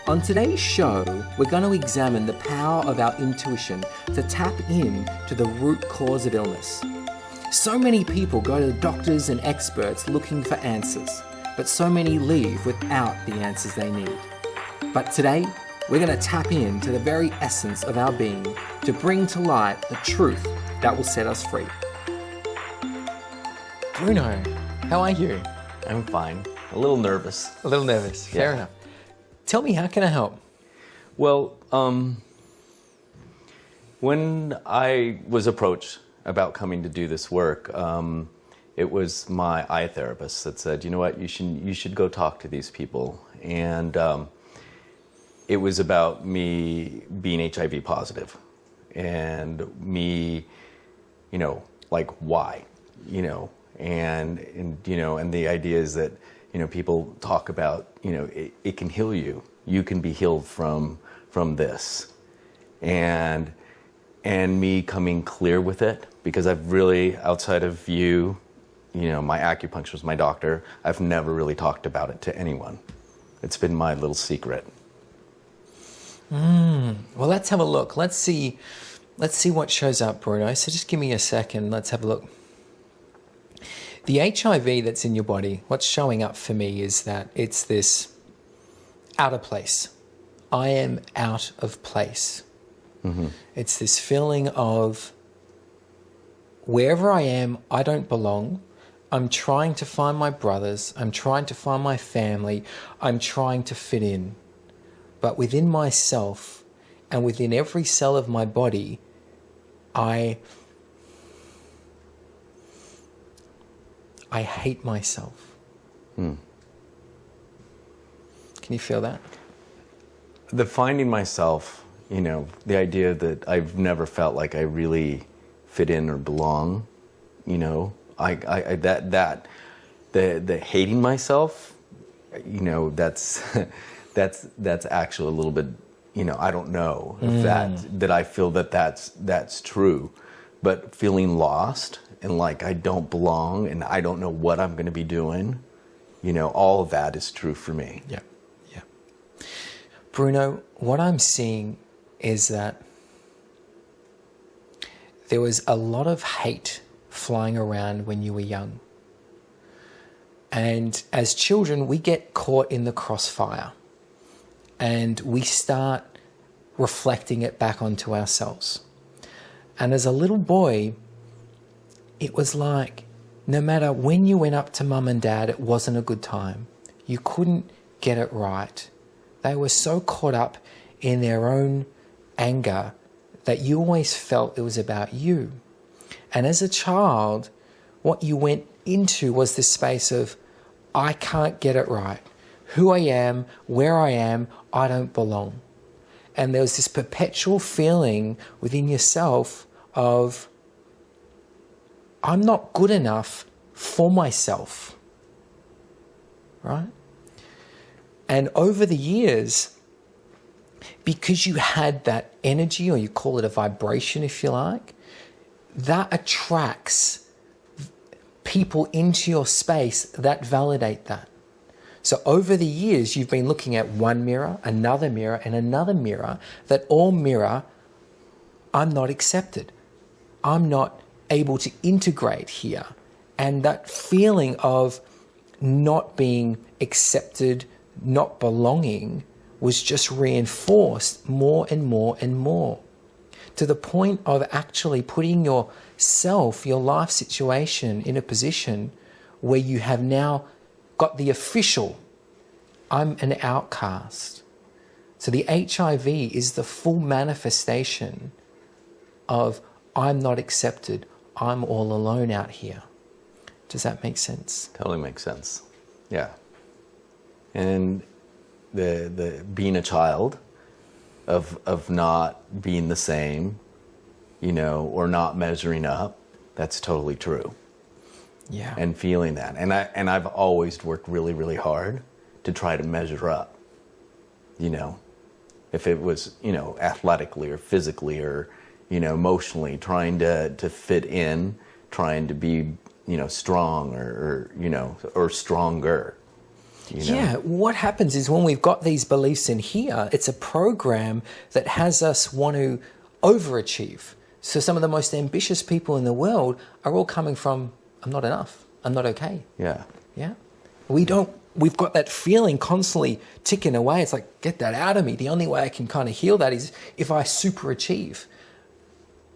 On today's show, we're going to examine the power of our intuition to tap in to the root cause of illness. So many people go to doctors and experts looking for answers, but so many leave without the answers they need. But today, we're going to tap into the very essence of our being to bring to light the truth that will set us free. Bruno, how are you? I'm fine. A little nervous. A little nervous. Fair enough. Tell me, how can I help? Well, when I was approached about coming to do this work, it was my eye therapist that said, you know what, you should go talk to these people. And it was about me being HIV positive and me, like why, and the idea is that, people talk about, it can heal you. You can be healed from this. And me coming clear with it, because I've really, outside of you, my acupuncturist, my doctor, I've never really talked about it to anyone. It's been my little secret. Well, let's have a look. Let's see what shows up, Bruno. So just give me a second. Let's have a look. The HIV that's in your body, what's showing up for me is that it's this out of place. I am out of place. Mm-hmm. It's this feeling of wherever I am, I don't belong. I'm trying to find my brothers. I'm trying to find my family. I'm trying to fit in. But within myself and within every cell of my body, I hate myself. Can you feel that? The finding myself, the idea that I've never felt like I really fit in or belong, the hating myself, that's actually a little bit, I don't know if that I feel that's true, but feeling lost and like I don't belong and I don't know what I'm going to be doing, all of that is true for me. Yeah. Bruno, what I'm seeing is that there was a lot of hate flying around when you were young. And as children, we get caught in the crossfire and we start reflecting it back onto ourselves. And as a little boy, it was like no matter when you went up to mum and dad, it wasn't a good time. You couldn't get it right. They were so caught up in their own anger that you always felt it was about you. And as a child, what you went into was this space of, I can't get it right. Who I am, where I am, I don't belong. And there was this perpetual feeling within yourself of, I'm not good enough for myself, right? And over the years, because you had that energy, or you call it a vibration if you like, that attracts people into your space that validate that. So over the years, you've been looking at one mirror, and another mirror that all mirror, I'm not accepted. I'm not able to integrate here. And that feeling of not being accepted, not belonging, was just reinforced more and more and more, to the point of actually putting yourself, your life situation, in a position where you have now got the official, I'm an outcast. So the HIV is the full manifestation of, I'm not accepted, I'm all alone out here. Does that make sense? Totally makes sense. Yeah. And the being a child of not being the same, or not measuring up, that's totally true. Yeah. And feeling that. And I've always worked really, really hard to try to measure up. If it was, athletically or physically or, emotionally, trying to fit in, trying to be, strong or stronger. Yeah, what happens is when we've got these beliefs in here, it's a program that has us want to overachieve. So some of the most ambitious people in the world are all coming from, I'm not enough, I'm not okay. Yeah. Yeah. We've got that feeling constantly ticking away. It's like, get that out of me. The only way I can kind of heal that is if I superachieve.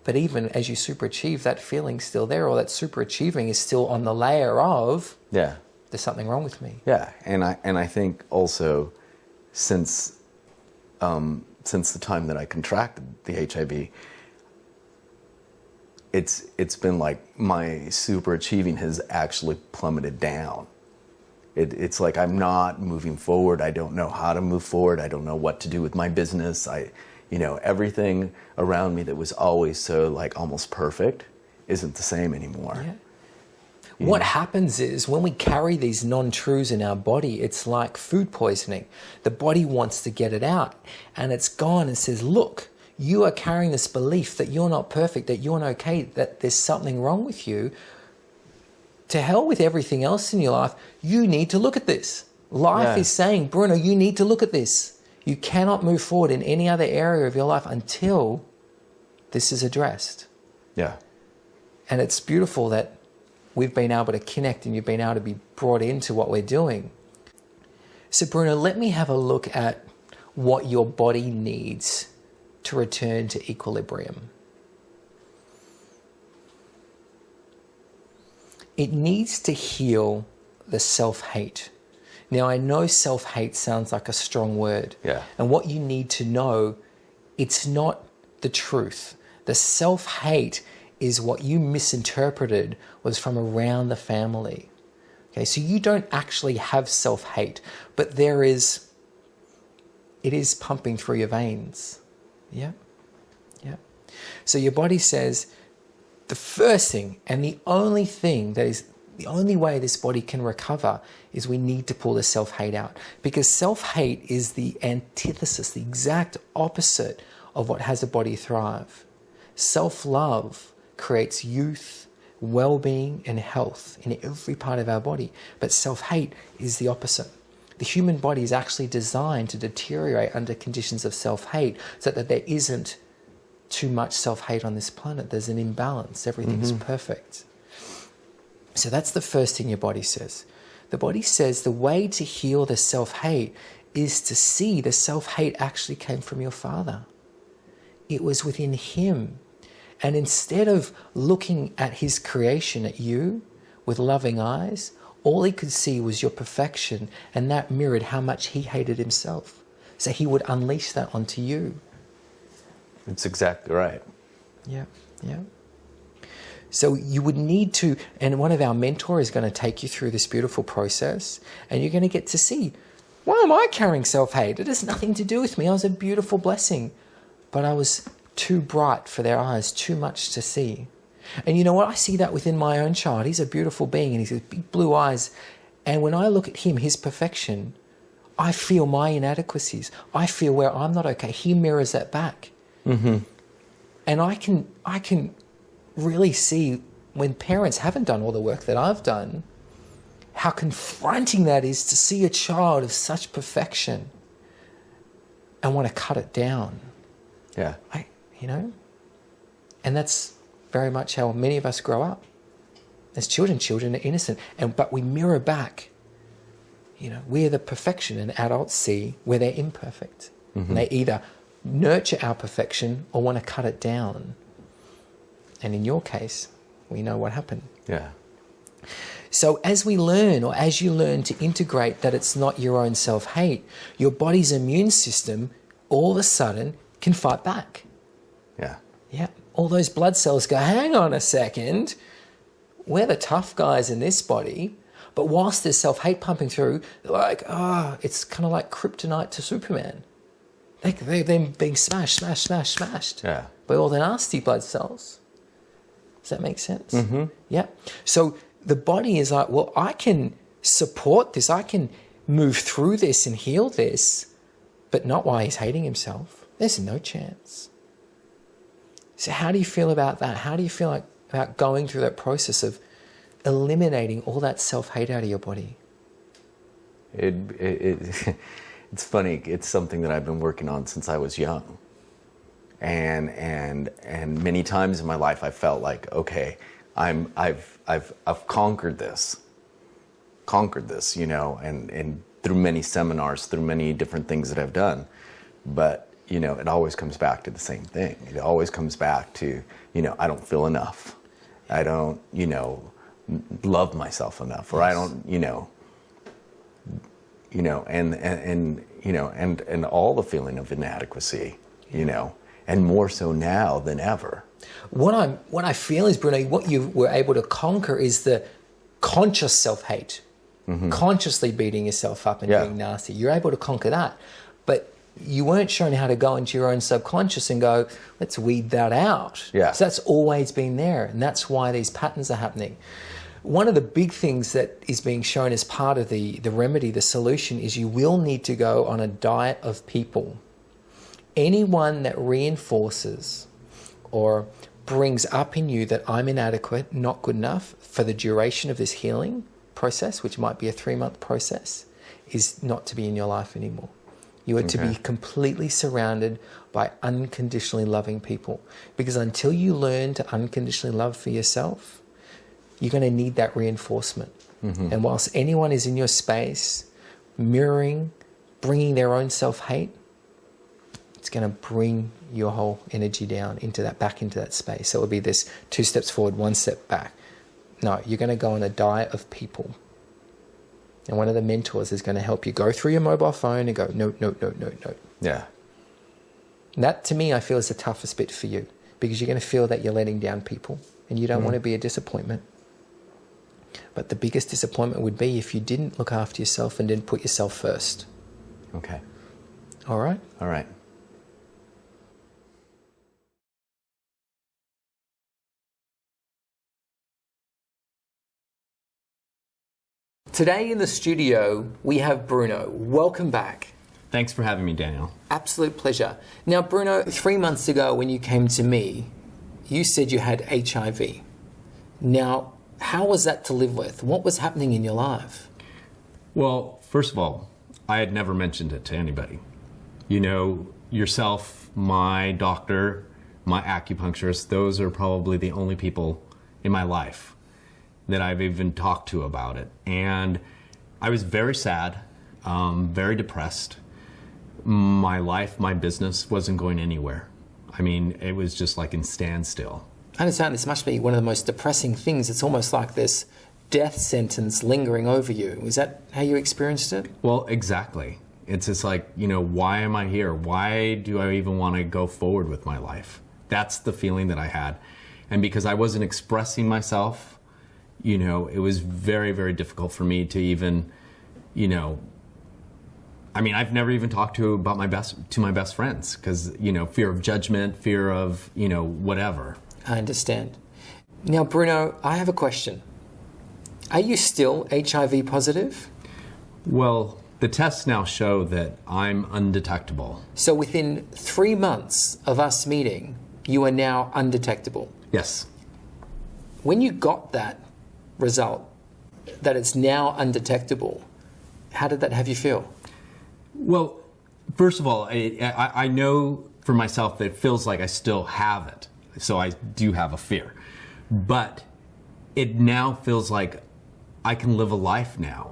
But even as you superachieve, that feeling's still there, or that superachieving is still on the layer of, Yeah. there's something wrong with me. Yeah. And I think also since the time that I contracted the HIV, it's been like my superachieving has actually plummeted down. It's like I'm not moving forward. I don't know how to move forward. I don't know what to do with my business. Everything around me that was always so like almost perfect isn't the same anymore. Yeah. What happens is when we carry these non-truths in our body, it's like food poisoning. The body wants to get it out, and it's gone and says, look, you are carrying this belief that you're not perfect, that you're not okay, that there's something wrong with you. To hell with everything else in your life, you need to look at this. Life is saying, Bruno, you need to look at this. You cannot move forward in any other area of your life until this is addressed. Yeah. And it's beautiful that we've been able to connect and you've been able to be brought into what we're doing. So Bruno, let me have a look at what your body needs to return to equilibrium. It needs to heal the self-hate. Now, I know self-hate sounds like a strong word. Yeah. And what you need to know, it's not the truth. The self-hate is what you misinterpreted was from around the family. Okay, so you don't actually have self-hate, but it is pumping through your veins. Yeah? Yeah. So your body says, the first thing and the only thing that is the only way this body can recover is we need to pull the self-hate out, because self-hate is the antithesis, the exact opposite of what has a body thrive. Self-love creates youth, well-being and health in every part of our body, but self-hate is the opposite. The human body is actually designed to deteriorate under conditions of self-hate so that there isn't too much self-hate on this planet. There's an imbalance. Everything's perfect. So that's the first thing your body says. The body says the way to heal the self-hate is to see the self-hate actually came from your father. It was within him. And instead of looking at his creation, at you, with loving eyes, all he could see was your perfection, and that mirrored how much he hated himself. So he would unleash that onto you. It's exactly right. Yeah, yeah. So you would need to, and one of our mentors is going to take you through this beautiful process, and you're going to get to see, why am I carrying self-hate? It has nothing to do with me. I was a beautiful blessing, but I was too bright for their eyes, too much to see. And you know what? I see that within my own child. He's a beautiful being, and he's got big blue eyes. And when I look at him, his perfection, I feel my inadequacies. I feel where I'm not okay. He mirrors that back. Mm-hmm. And I can really see when parents haven't done all the work that I've done, how confronting that is to see a child of such perfection and want to cut it down. Yeah. And that's very much how many of us grow up. As children are innocent, but we mirror back. We're the perfection, and adults see where they're imperfect. Mm-hmm. And they either nurture our perfection or want to cut it down. And in your case, we know what happened. Yeah. So as we learn, or as you learn to integrate that it's not your own self-hate, your body's immune system all of a sudden can fight back. Yeah. Yeah. All those blood cells go, hang on a second, we're the tough guys in this body, but whilst there's self-hate pumping through, they're like, it's kind of like kryptonite to Superman. They're being smashed Yeah. by all the nasty blood cells. Does that make sense? Mm-hmm. Yeah. So the body is like, well, I can support this. I can move through this and heal this, but not while he's hating himself. There's no chance. So how do you feel about that? How do you feel about going through that process of eliminating all that self-hate out of your body? It's funny. It's something that I've been working on since I was young. And many times in my life I felt like, okay, I've conquered this, you know, and through many seminars, through many different things that I've done. But, you know, it always comes back to the same thing. It always comes back to, you know, I don't feel enough. I don't, you know, love myself enough, or I don't, you know, and all the feeling of inadequacy, you know, and more so now than ever. What I feel is, Bruno, what you were able to conquer is the conscious self-hate, consciously beating yourself up and being nasty. You're able to conquer that, but you weren't shown how to go into your own subconscious and go, let's weed that out. Yeah. So that's always been there, and that's why these patterns are happening. One of the big things that is being shown as part of the remedy, the solution, is you will need to go on a diet of people. Anyone that reinforces or brings up in you that I'm inadequate, not good enough for the duration of this healing process, which might be a 3-month process, is not to be in your life anymore. You are to be completely surrounded by unconditionally loving people. Because until you learn to unconditionally love for yourself, you're going to need that reinforcement. And whilst anyone is in your space, mirroring, bringing their own self-hate, it's going to bring your whole energy down into that, back into that space. So it will be this 2 steps forward, 1 step back. No, you're going to go on a diet of people. And one of the mentors is going to help you go through your mobile phone and go, no. Yeah. And that, to me, I feel is the toughest bit for you, because you're going to feel that you're letting down people and you don't want to be a disappointment. But the biggest disappointment would be if you didn't look after yourself and didn't put yourself first. Okay. All right? All right. Today in the studio, we have Bruno. Welcome back. Thanks for having me, Daniel. Absolute pleasure. Now, Bruno, 3 months ago when you came to me, you said you had HIV. Now, how was that to live with? What was happening in your life? Well, first of all, I had never mentioned it to anybody. You know, yourself, my doctor, my acupuncturist, those are probably the only people in my life that I've even talked to about it. And I was very sad, very depressed. My life, my business wasn't going anywhere. I mean, it was just like in standstill. I understand this must be one of the most depressing things. It's almost like this death sentence lingering over you. Is that how you experienced it? Well, exactly. It's just like, you know, why am I here? Why do I even want to go forward with my life? That's the feeling that I had. And because I wasn't expressing myself, you know, it was very, very difficult for me to even, you know, I mean, I've never even talked to my best friends because, you know, fear of judgment, fear of, you know, whatever. I understand. Now, Bruno, I have a question. Are you still HIV positive? Well, the tests now show that I'm undetectable. So within 3 months of us meeting, you are now undetectable? Yes. When you got that result, that it's now undetectable, how did that have you feel? Well, first of all, I know for myself that it feels like I still have it. So I do have a fear. But it now feels like I can live a life now.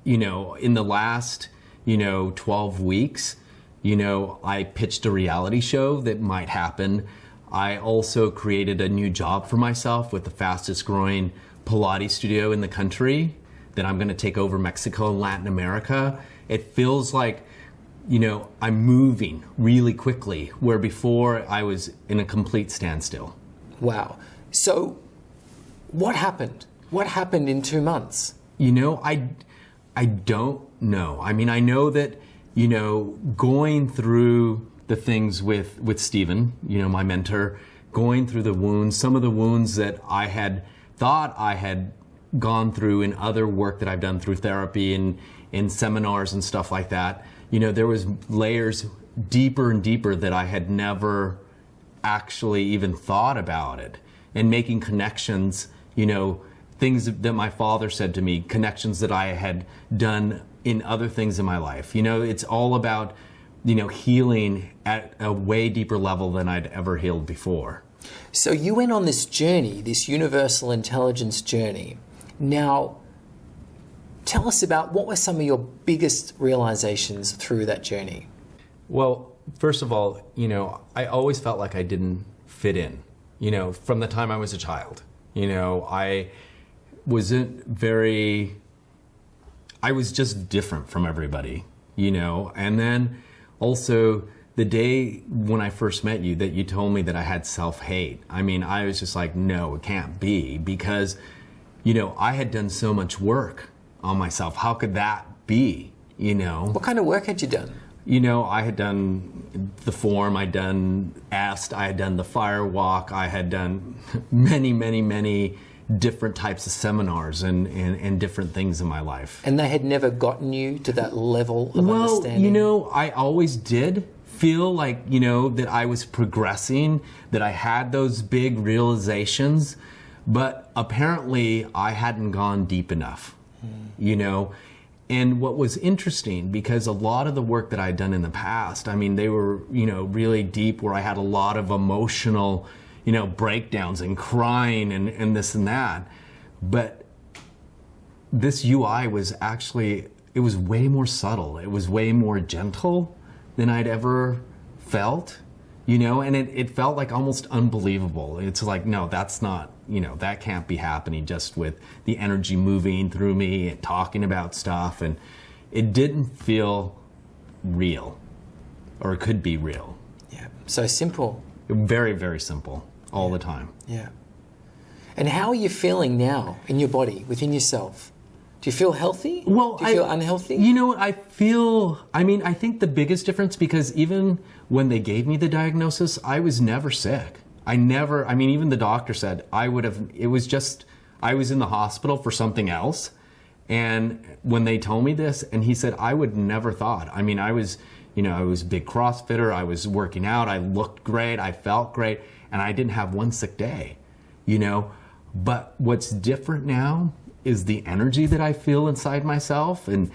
You know, in the last, 12 weeks, I pitched a reality show that might happen. I also created a new job for myself with the fastest growing Pilates studio in the country that I'm going to take over Mexico and Latin America. It feels like, I'm moving really quickly, where before I was in a complete standstill. Wow. So what happened? What happened in 2 months? I don't know. I mean, I know that, going through the things with Stephen, my mentor, going through the wounds, some of the wounds that I had thought I had gone through in other work that I've done through therapy and in seminars and stuff like that, there was layers deeper and deeper that I had never actually even thought about it. And making connections, things that my father said to me, connections that I had done in other things in my life. It's all about, healing at a way deeper level than I'd ever healed before. So you went on this journey, this universal intelligence journey. Now, tell us about what were some of your biggest realizations through that journey? Well, first of all, I always felt like I didn't fit in, from the time I was a child. I was just different from everybody, and then also the day when I first met you that you told me that I had self-hate. I mean, I was just like, no, it can't be, because, I had done so much work on myself. How could that be, What kind of work had you done? I had done the form, I'd done EST, I had done the fire walk, I had done many, many, many different types of seminars and different things in my life. And they had never gotten you to that level of understanding? Well, I always did feel like, that I was progressing, that I had those big realizations, but apparently I hadn't gone deep enough, And what was interesting, because a lot of the work that I'd done in the past, I mean, they were, really deep, where I had a lot of emotional, breakdowns and crying and this and that. But this UI was actually, it was way more subtle. It was way more gentle than I'd ever felt, and it felt like almost unbelievable. It's like, no, that's not, that can't be happening just with the energy moving through me and talking about stuff. And it didn't feel real, or it could be real. Yeah, so simple. Very, very simple all the time. Yeah. And how are you feeling now in your body, within yourself? Do you feel healthy? Well, do you feel unhealthy? I think the biggest difference, because even when they gave me the diagnosis, I was never sick. Even the doctor said I was in the hospital for something else. And when they told me this, and he said, I would never thought. I was a big CrossFitter. I was working out. I looked great. I felt great. And I didn't have one sick day, But what's different now is the energy that I feel inside myself, and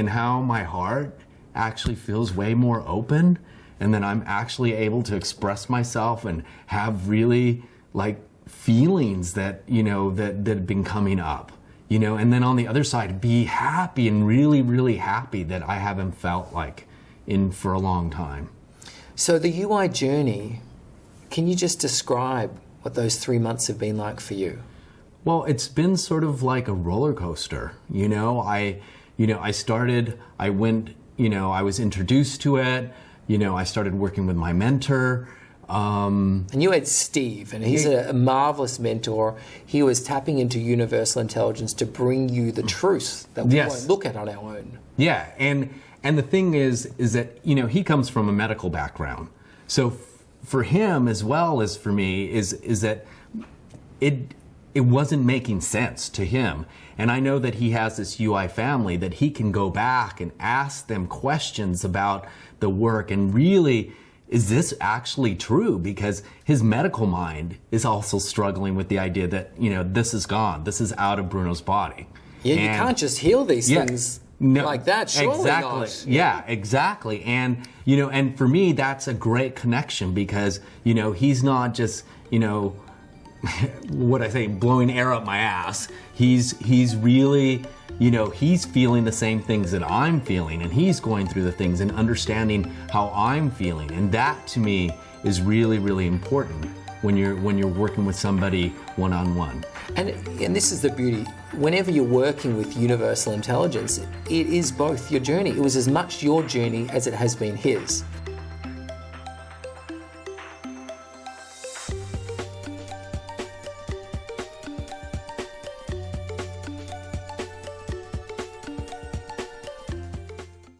how my heart actually feels way more open, and then I'm actually able to express myself and have really like feelings that that have been coming up, and then on the other side be happy and really, really happy that I haven't felt like in for a long time. So the UI journey, can you just describe what those 3 months have been like for you? Well, it's been sort of like a roller coaster. I was introduced to it. I started working with my mentor. And you had Steve, and he's a marvelous mentor. He was tapping into universal intelligence to bring you the truth that we won't look at on our own. Yeah, and the thing is that, he comes from a medical background. So for him, as well as for me, is that it wasn't making sense to him. And I know that he has this UI family that he can go back and ask them questions about the work, and really, is this actually true? Because his medical mind is also struggling with the idea that, this is gone, this is out of Bruno's body. Yeah, you can't just heal these things like that, surely exactly. not. Yeah, exactly. And, and for me, that's a great connection, because, he's not just, blowing air up my ass. He's really, he's feeling the same things that I'm feeling, and he's going through the things and understanding how I'm feeling. And that, to me, is really, really important when you're working with somebody one-on-one. And this is the beauty. Whenever you're working with universal intelligence, it is both your journey. It was as much your journey as it has been his.